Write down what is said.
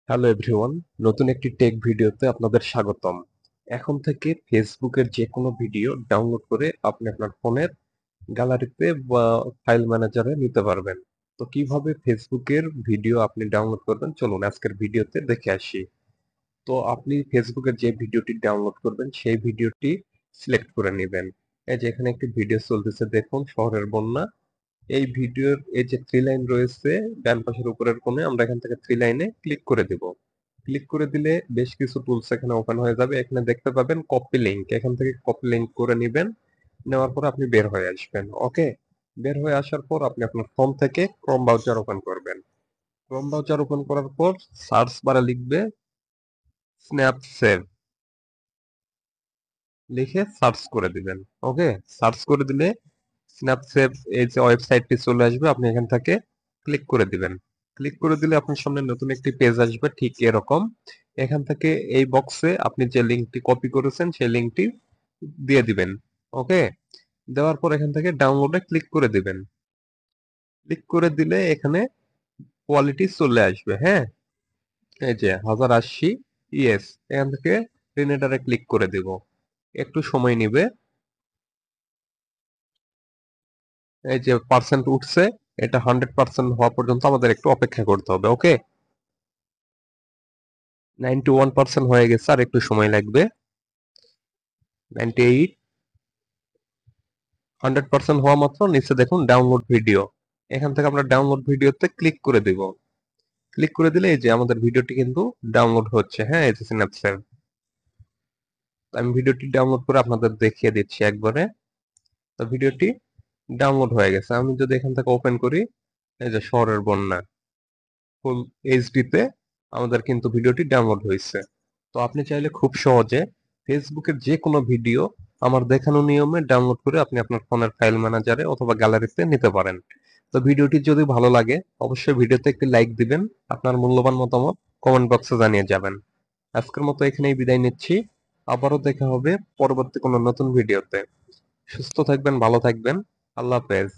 Hello everyone, নতুন একটি take ভিডিওতে আপনাদের স্বাগতম। এখন থেকে ফেসবুকের যে কোনো ভিডিও ডাউনলোড করে আপনি আপনার ফোনের গ্যালারিতে বা ফাইল ম্যানেজারে নিতে পারবেন। তো কিভাবে ফেসবুকের ভিডিও আপনি ডাউনলোড করবেন, চলুন আজকের ভিডিওতে দেখে আসি। তো আপনি ফেসবুকের যে ভিডিওটি ডাউনলোড করবেন সেই ভিডিওটি সিলেক্ট করে নেবেন। এই যে এখানে একটি ভিডিও চলতেছে, দেখুন, শহরের বন্যা। এই ভিডিওর এই যে থ্রি লাইন রয়েছে ডান পাশের উপরের কোণে, আমরা এখান থেকে থ্রি লাইনে ক্লিক করে দিব। ক্লিক করে দিলে বেশ কিছু টুলস এখানে ওপেন হয়ে যাবে। এখানে দেখতে পাবেন কপি লিংক, এখান থেকে কপি লিংক করে নেবেন। নেওয়ার পর আপনি বের হয়ে আসবেন। ওকে, বের হয়ে আসার পর আপনি আপনার ফোন থেকে ক্রোম ব্রাউজার ওপেন করবেন। ক্রোম ব্রাউজার ওপেন করার পর সার্চ বারে লিখবে স্ন্যাপসেভ, লিখে সার্চ করে দিবেন। ওকে, সার্চ করে দিলে স্ন্যাপসেভ এই যে ওয়েবসাইটটি চলে আসবে, আপনি এখান থেকে ক্লিক করে দিবেন। ক্লিক করে দিলে আপনার সামনে নতুন একটি পেজ আসবে ঠিক এরকম। এখান থেকে এই বক্সে আপনি যে লিংকটি কপি করেছেন সেই লিংকটি দিয়ে দিবেন। ওকে, দেওয়ার পর এখান থেকে ডাউনলোডে ক্লিক করে দিবেন। ক্লিক করে দিলে এখানে কোয়ালিটি চলে আসবে। হ্যাঁ, এই যে 1080, ইয়েস, এখান থেকে রিনেটারে ক্লিক করে দিব। একটু সময় নিবে। এই যে পার্সেন্ট উঠছে, এটা 100% হওয়া পর্যন্ত আমাদের একটু অপেক্ষা করতে হবে। ওকে, 91% হয়ে গেছে, আর একটু সময় লাগবে। 98, 100% হওয়া মাত্র নিচে দেখুন ডাউনলোড ভিডিও, এখান থেকে আমরা ডাউনলোড ভিডিওতে ক্লিক করে দিব। ক্লিক করে দিলে এই যে আমাদের ভিডিওটি কিন্তু ডাউনলোড হচ্ছে। হ্যাঁ, এই যে সিন্যাপসেভ। আমি ভিডিওটি ডাউনলোড করে আপনাদের দেখিয়ে দিচ্ছি একবারে। তো ভিডিওটি ডাউনলোড হয়ে গেছে। আমি যদি এখান থেকে ওপেন করি, এই যে শহরের বন্যা ফুল এইচডি তে আমাদের কিন্তু ভিডিওটি ডাউনলোড হয়েছে। তো আপনি চাইলে খুব সহজে ফেসবুকের যে কোনো ভিডিও আমার দেখানো নিয়মে ডাউনলোড করে আপনি আপনার ফোনের ফাইল ম্যানেজারে অথবা গ্যালারিতে নিতে পারেন। তো ভিডিওটি যদি ভালো লাগে অবশ্যই ভিডিওতে একটি লাইক দিবেন, আপনার মূল্যবান মতামত কমেন্ট বক্সে জানিয়ে যাবেন। আজকের মতো এখানেই বিদায় নিচ্ছি। আবারও দেখা হবে পরবর্তী কোনো নতুন ভিডিওতে। সুস্থ থাকবেন, ভালো থাকবেন। আল্লাহ হাফেজ।